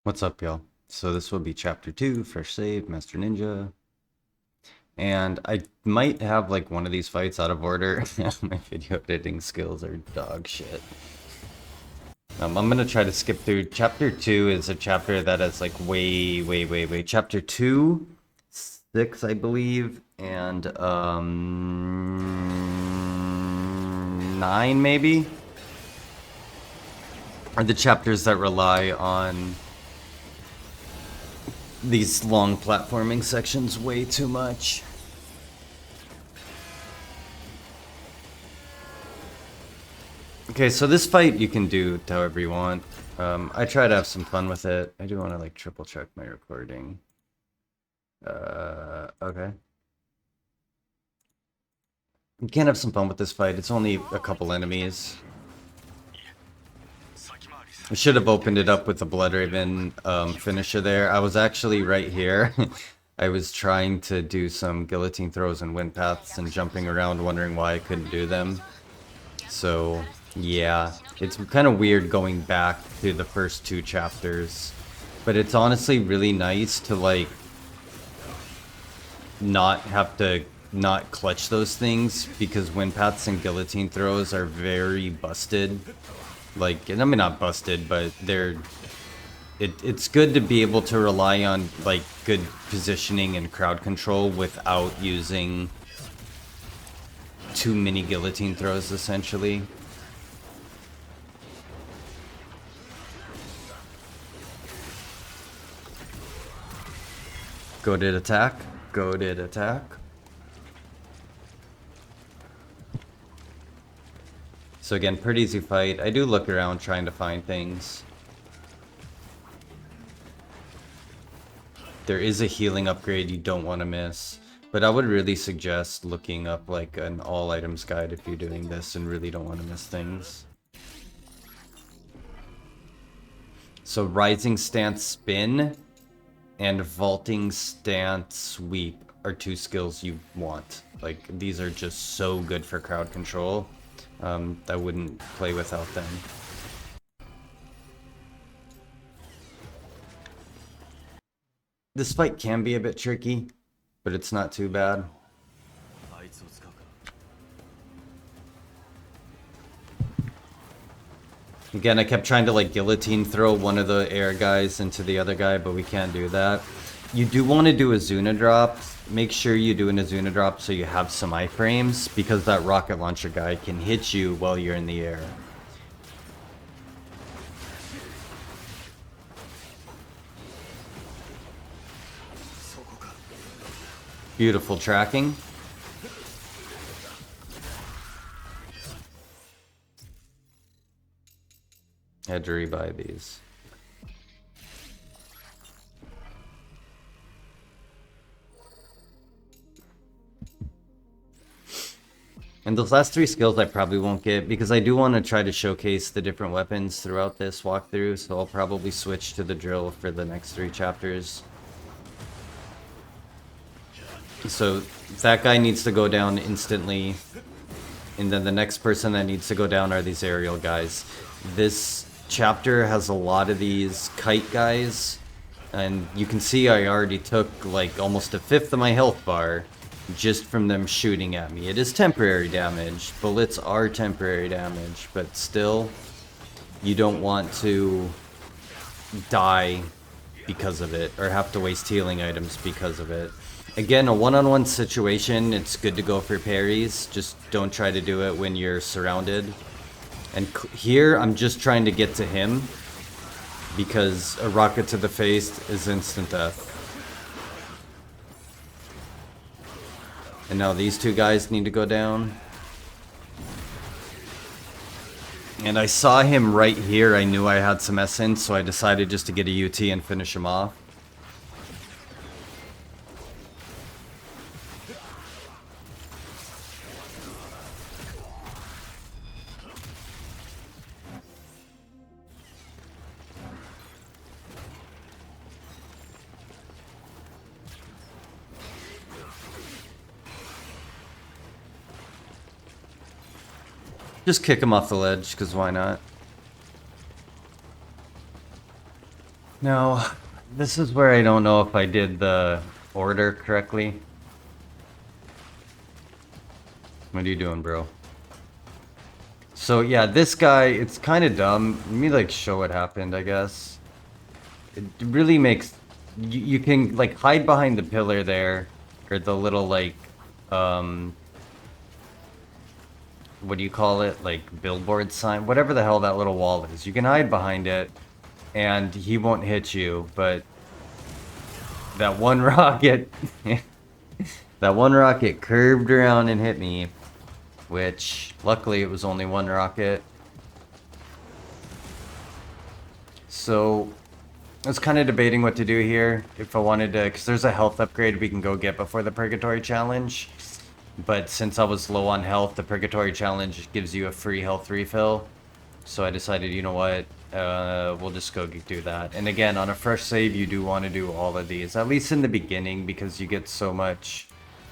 What's up, y'all? So this will be chapter 2, Fresh Save, Master Ninja. And I might have like one of these fights out of order. My video editing skills are dog shit. I'm gonna try to skip through. Chapter 2 is a chapter that is like way. Chapter 2, 6, I believe, and 9 maybe? Are the chapters that rely on these long platforming sections way too much. Okay, so this fight you can do however you want. I try to have some fun with it. I do want to like triple check my recording. Okay. You can have some fun with this fight. It's only a couple enemies. I should have opened it up with the Bloodraven finisher there. I was actually right here. I was trying to do some guillotine throws and wind paths and jumping around, wondering why I couldn't do them. So, yeah, it's kind of weird going back to the first two chapters. But it's honestly really nice to, like, not have to not clutch those things, because wind paths and guillotine throws are very busted. Like, I mean, not busted, but it's good to be able to rely on, like, good positioning and crowd control without using too many guillotine throws, essentially. Goaded attack. Goaded attack. So again, pretty easy fight. I do look around trying to find things. There is a healing upgrade you don't want to miss. But I would really suggest looking up like an all items guide if you're doing this and really don't want to miss things. So rising stance spin and vaulting stance sweep are two skills you want. Like, these are just so good for crowd control. I wouldn't play without them. This fight can be a bit tricky, but it's not too bad. Again, I kept trying to like guillotine throw one of the air guys into the other guy, but we can't do that. You do want to do a Zuna drop. Make sure you do an Azuna drop so you have some iframes, because that rocket launcher guy can hit you while you're in the air. Beautiful tracking. Had to rebuy these. And those last three skills I probably won't get, because I do want to try to showcase the different weapons throughout this walkthrough, so I'll probably switch to the drill for the next three chapters. So that guy needs to go down instantly, and then the next person that needs to go down are these aerial guys. This chapter has a lot of these kite guys, and you can see I already took like almost a fifth of my health bar just from them shooting at me. It is temporary damage. Bullets are temporary damage, but still, you don't want to die because of it, or have to waste healing items because of it. Again, a one-on-one situation, it's good to go for parries. Just don't try to do it when you're surrounded. And here, I'm just trying to get to him, because a rocket to the face is instant death. And now these two guys need to go down. And I saw him right here. I knew I had some essence, so I decided just to get a UT and finish him off. Just kick him off the ledge, because why not? Now, this is where I don't know if I did the order correctly. What are you doing, bro? So yeah, this guy, it's kind of dumb. Let me like show what happened, I guess. It really makes... You can like hide behind the pillar there, or the little like, what do you call it? Like billboard sign, whatever the hell that little wall is. You can hide behind it, and he won't hit you, but that one rocket, that one rocket curved around and hit me, which luckily it was only one rocket. So I was kind of debating what to do here. If I wanted to, because there's a health upgrade we can go get before the Purgatory Challenge. But since I was low on health, the Purgatory Challenge gives you a free health refill. So I decided, you know what, we'll just go do that. And again, on a fresh save, you do want to do all of these, at least in the beginning, because you get so much,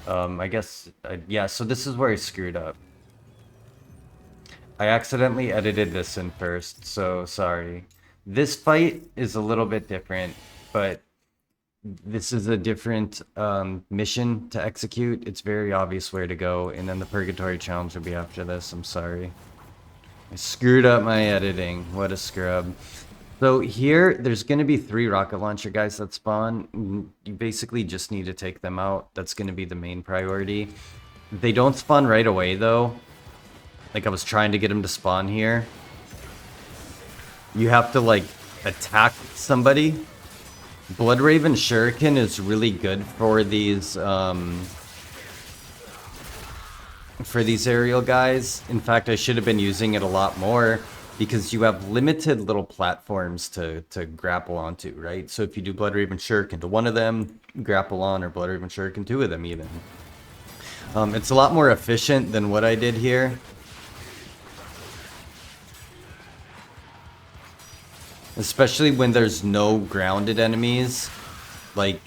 I guess, yeah, so this is where I screwed up. I accidentally edited this in first, so sorry. This fight is a little bit different, but this is a different mission to execute. It's very obvious where to go, and then the Purgatory Challenge will be after this. I'm sorry. I screwed up my editing. What a scrub. So here, there's going to be 3 rocket launcher guys that spawn. You basically just need to take them out. That's going to be the main priority. They don't spawn right away, though. Like, I was trying to get them to spawn here. You have to, like, attack somebody. Bloodraven Shuriken is really good for these aerial guys. In fact, I should have been using it a lot more, because you have limited little platforms to grapple onto, right? So if you do Bloodraven Shuriken to one of them, grapple on, or Bloodraven Shuriken 2 of them even. It's a lot more efficient than what I did here. Especially when there's no grounded enemies. Like,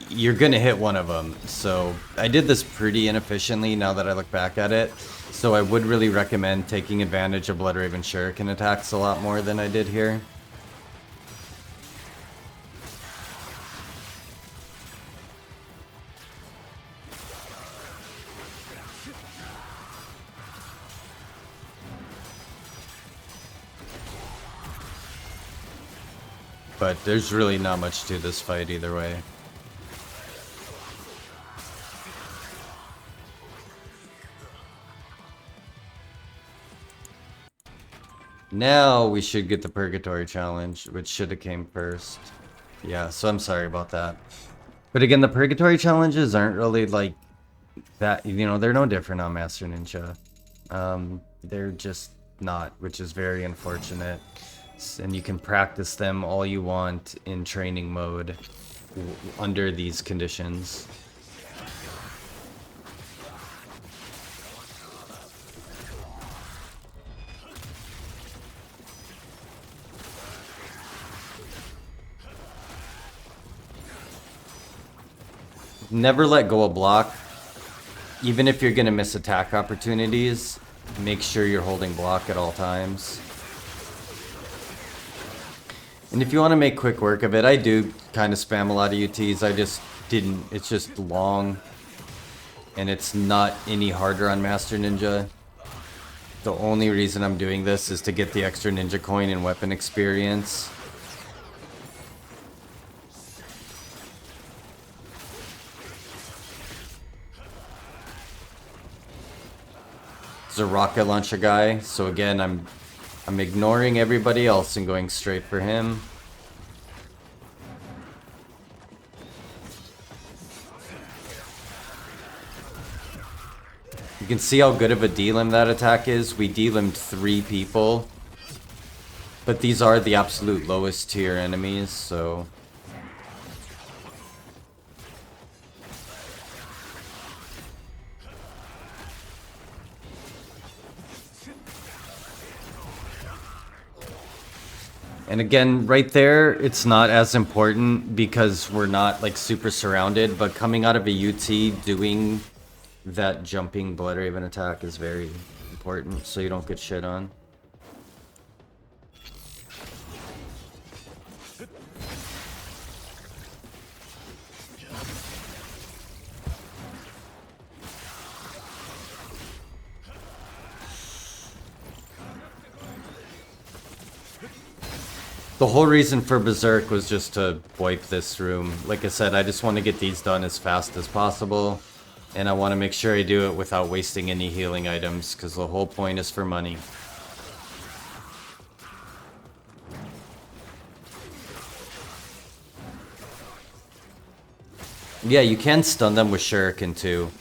you're gonna hit one of them. So I did this pretty inefficiently now that I look back at it. So I would really recommend taking advantage of Bloodraven Shuriken attacks a lot more than I did here. But there's really not much to this fight either way. Now we should get the Purgatory Challenge, which should have came first. Yeah, so I'm sorry about that. But again, the Purgatory Challenges aren't really like that, you know, they're no different on Master Ninja. They're just not, which is very unfortunate. And you can practice them all you want in training mode under these conditions. Never let go of block. Even if you're going to miss attack opportunities, make sure you're holding block at all times. And if you want to make quick work of it, I do kind of spam a lot of UTs. I just didn't. It's just long. And it's not any harder on Master Ninja. The only reason I'm doing this is to get the extra ninja coin and weapon experience. There's a rocket launcher guy, so again, I'm ignoring everybody else and going straight for him. You can see how good of a delim that attack is. We delimed 3 people. But these are the absolute lowest tier enemies, so... And again, right there, it's not as important because we're not like super surrounded, but coming out of a UT doing that jumping Bloodraven attack is very important so you don't get shit on. The whole reason for Berserk was just to wipe this room. Like I said, I just want to get these done as fast as possible. And I want to make sure I do it without wasting any healing items, because the whole point is for money. Yeah, you can stun them with Shuriken too,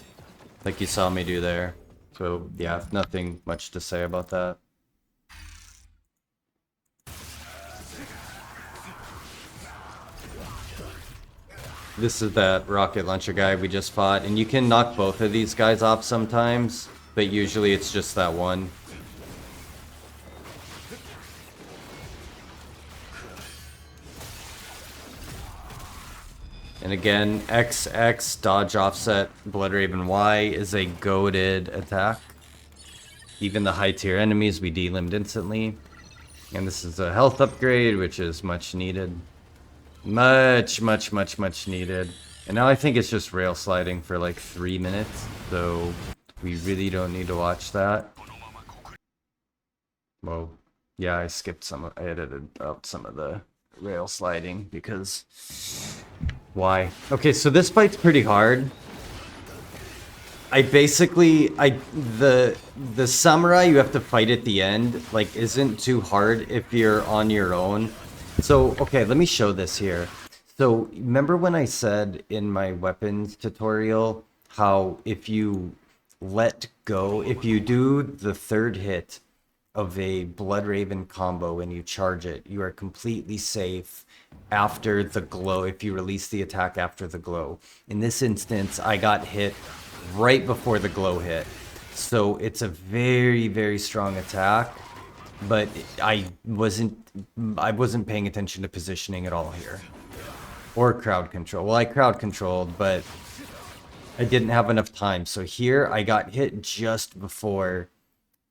like you saw me do there. So yeah, nothing much to say about that. This is that rocket launcher guy we just fought, and you can knock both of these guys off sometimes, but usually it's just that one. And again, XX, dodge offset, Bloodraven Y is a goated attack. Even the high tier enemies we delimbed instantly. And this is a health upgrade, which is much needed. Much needed. And now I think it's just rail sliding for like 3 minutes, so we really don't need to watch that. Well, yeah, I skipped I edited out some of the rail sliding because why? Okay, so this fight's pretty hard. The samurai you have to fight at the end, like, isn't too hard if you're on your own. So, okay, let me show this here. So, remember when I said in my weapons tutorial how if you let go, if you do the third hit of a Bloodraven combo and you charge it, you are completely safe after the glow, if you release the attack after the glow. In this instance, I got hit right before the glow hit. So it's a very strong attack, but I wasn't paying attention to positioning at all here. Or crowd control. Well, I crowd controlled, but I didn't have enough time. So here I got hit just before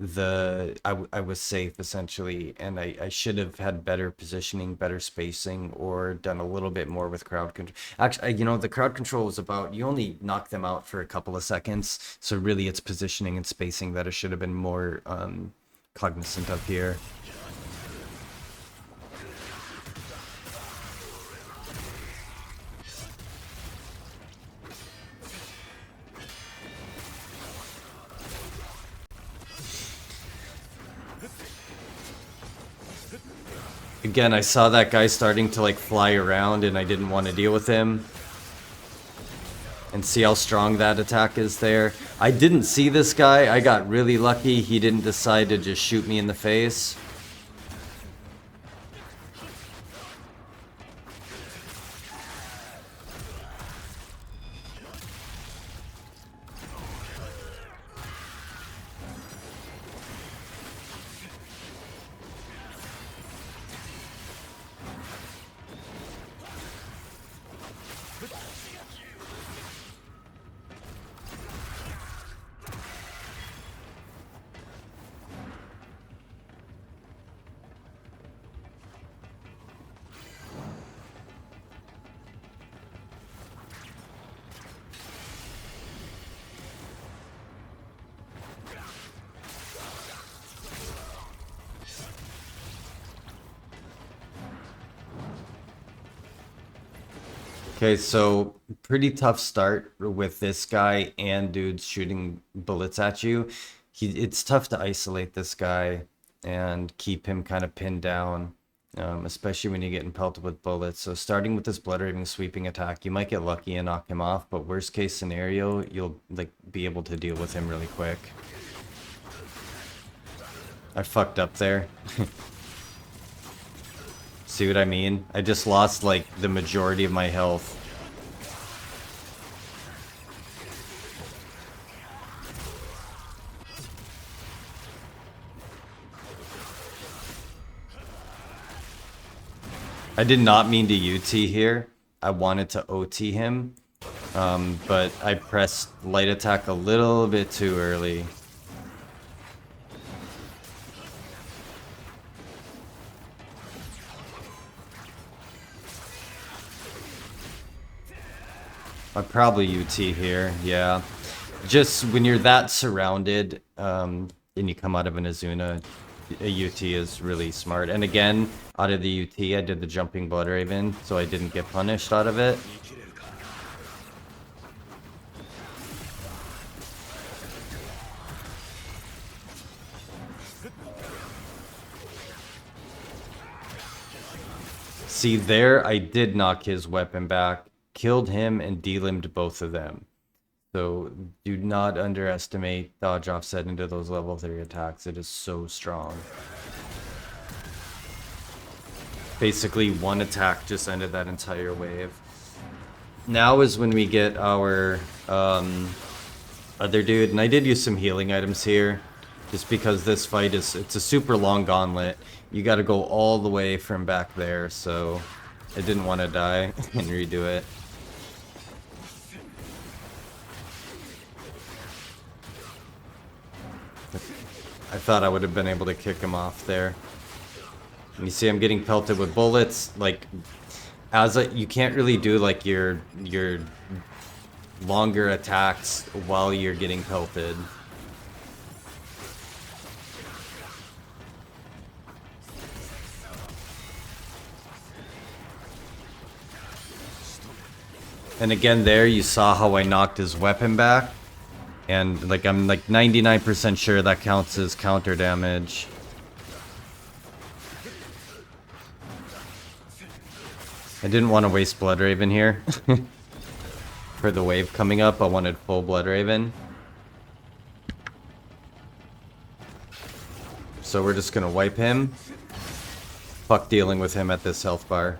I was safe essentially, and I should have had better positioning, better spacing, or done a little bit more with crowd control. Actually, you know, the crowd control was about, you only knock them out for a couple of seconds, so really it's positioning and spacing that I should have been more cognizant of here. Again, I saw that guy starting to like fly around and I didn't want to deal with him. And see how strong that attack is there. I didn't see this guy. I got really lucky. He didn't decide to just shoot me in the face. Okay, so pretty tough start with this guy and dudes shooting bullets at you. It's tough to isolate this guy and keep him kind of pinned down, especially when you're getting pelted with bullets. So starting with this Bloodraven sweeping attack, you might get lucky and knock him off, but worst case scenario, you'll like be able to deal with him really quick. I fucked up there. See what I mean? I just lost like the majority of my health. I did not mean to UT here. I wanted to OT him, but I pressed light attack a little bit too early. I'd probably UT here, yeah. Just when you're that surrounded, and you come out of an Azuna, a UT is really smart. And again, out of the UT, I did the jumping Blood Raven, so I didn't get punished out of it. See, there I did knock his weapon back, killed him, and delimbed both of them. So do not underestimate dodge offset into those level 3 attacks. It is so strong. Basically, one attack just ended that entire wave. Now is when we get our other dude, and I did use some healing items here, just because this fight it's a super long gauntlet. You got to go all the way from back there, so I didn't want to die and redo it. I thought I would have been able to kick him off there. And you see I'm getting pelted with bullets. Like, you can't really do like your longer attacks while you're getting pelted. And again there, you saw how I knocked his weapon back. And like I'm like 99% sure that counts as counter damage. I didn't want to waste Blood Raven here. For the wave coming up, I wanted full Blood Raven. So we're just gonna wipe him. Fuck dealing with him at this health bar.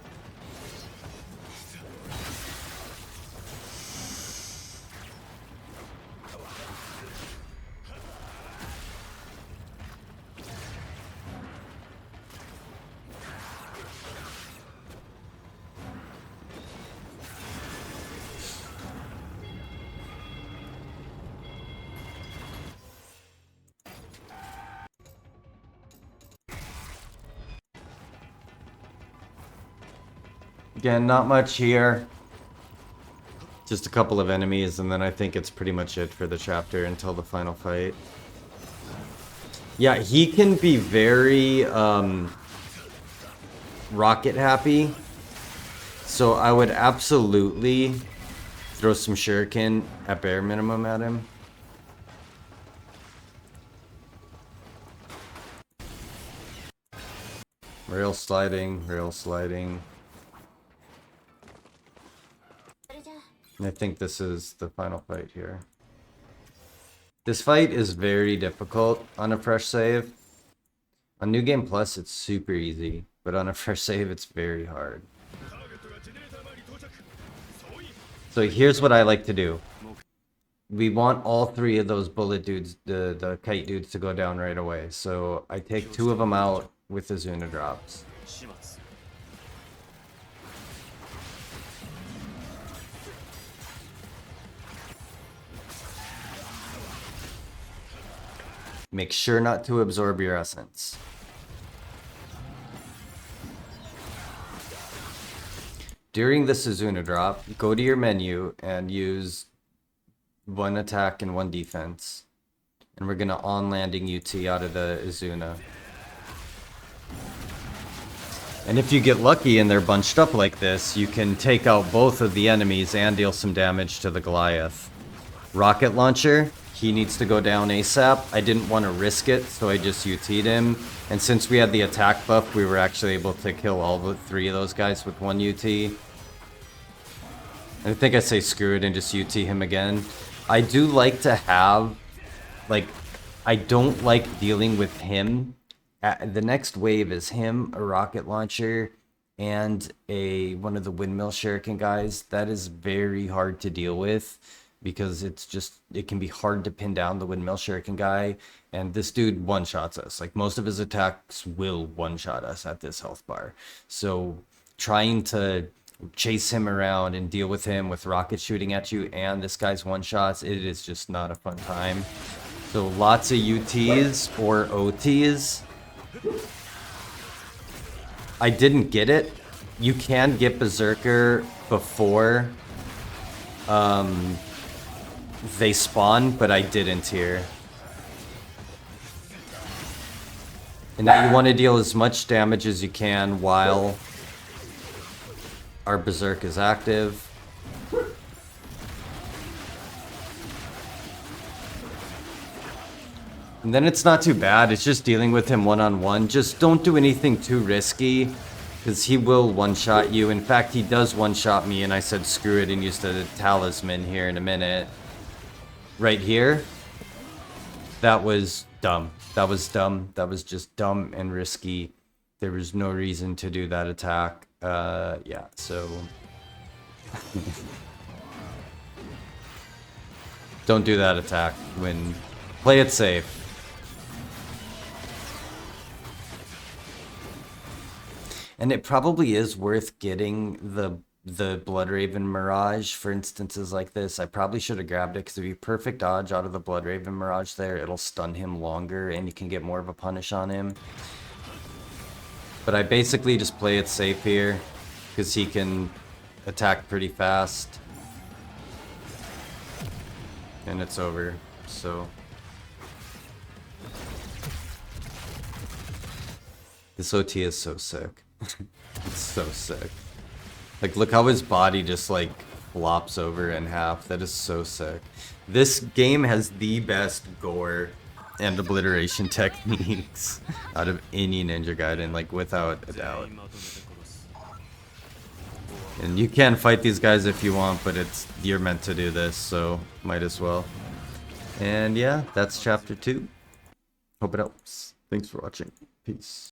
Again, not much here. Just a couple of enemies, and then I think it's pretty much it for the chapter until the final fight. Yeah, he can be very rocket happy. So I would absolutely throw some shuriken at bare minimum at him. Rail sliding, rail sliding. And I think this is the final fight here. This fight is very difficult on a fresh save. On New Game Plus, it's super easy, but on a fresh save, it's very hard. So here's what I like to do. We want all three of those bullet dudes, the kite dudes, to go down right away. So I take two of them out with the Zuna drops. Make sure not to absorb your essence. During the Suzuna drop, go to your menu and use one attack and one defense. And we're gonna on-landing UT out of the Izuna. And if you get lucky and they're bunched up like this, you can take out both of the enemies and deal some damage to the Goliath. Rocket launcher, he needs to go down ASAP. I didn't want to risk it, so I just UT'd him. And since we had the attack buff, we were actually able to kill all the three of those guys with one UT. I think I say screw it and just UT him again. I do like to have, like, I don't like dealing with him. The next wave is him, a rocket launcher, and one of the windmill shuriken guys. That is very hard to deal with because it can be hard to pin down the windmill shuriken guy. And this dude one-shots us. Like, most of his attacks will one-shot us at this health bar. So trying to chase him around and deal with him with rocket shooting at you and this guy's one-shots, it is just not a fun time. So lots of UTs or OTs. I didn't get it. You can get Berserker before they spawn, but I didn't here. And now you want to deal as much damage as you can while our Berserk is active. And then it's not too bad, it's just dealing with him one-on-one. Just don't do anything too risky, because he will one-shot you. In fact, he does one-shot me, and I said screw it and used a talisman here in a minute. Right here, that was dumb. That was dumb. That was just dumb and risky. There was no reason to do that attack. Yeah, so... don't do that attack when... play it safe. And it probably is worth getting the Bloodraven Mirage for instances like this. I probably should have grabbed it because it'd be perfect dodge out of the Bloodraven Mirage there. It'll stun him longer and you can get more of a punish on him. But I basically just play it safe here because he can attack pretty fast. And it's over, so... this OT is so sick. It's so sick. Like, look how his body just, like, flops over in half. That is so sick. This game has the best gore and obliteration techniques out of any Ninja Gaiden, like, without a doubt. And you can fight these guys if you want, but you're meant to do this, so might as well. And yeah, that's chapter 2. Hope it helps. Thanks for watching. Peace.